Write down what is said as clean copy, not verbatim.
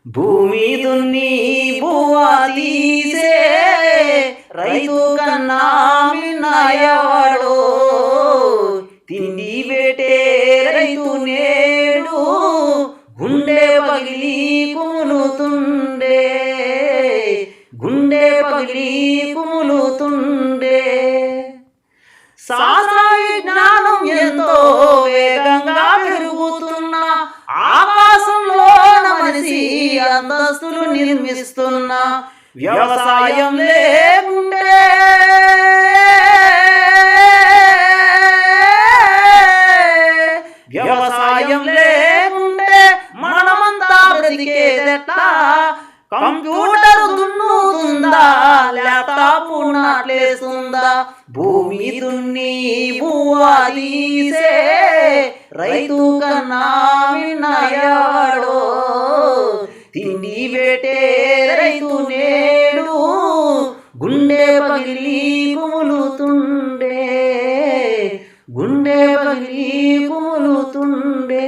భూమి దున్ని బువ్వ తీసే రైతు కన్నా మిన్నాయవాడో తిండి పెట్టే రైతు నేడు గుండె పగిలి కుములుతుండే గుండె పగిలి కుములుతుండే శాస్త్ర విజ్ఞానం ఎంతో వేగంగా పెరుగుతున్న ఆకాశంలో మనిషి అంతస్తులు నిర్మిస్తున్న వ్యవసాయం లేకుండే వ్యవసాయం లేకుండే మనమంతా బ్రతికేదెట్లా కంప్యూటర్ దున్నుతుందా ల్యాప్టాప్ నాట్లేస్తుందా భూమి దున్ని బువ్వ తీసే రైతు కన్నా మిన్నాయవాడో తిండి పెట్టే రైతు నేడు గుండె పగిలి కుములుతుండే గుండె పగిలి కుములుతుండే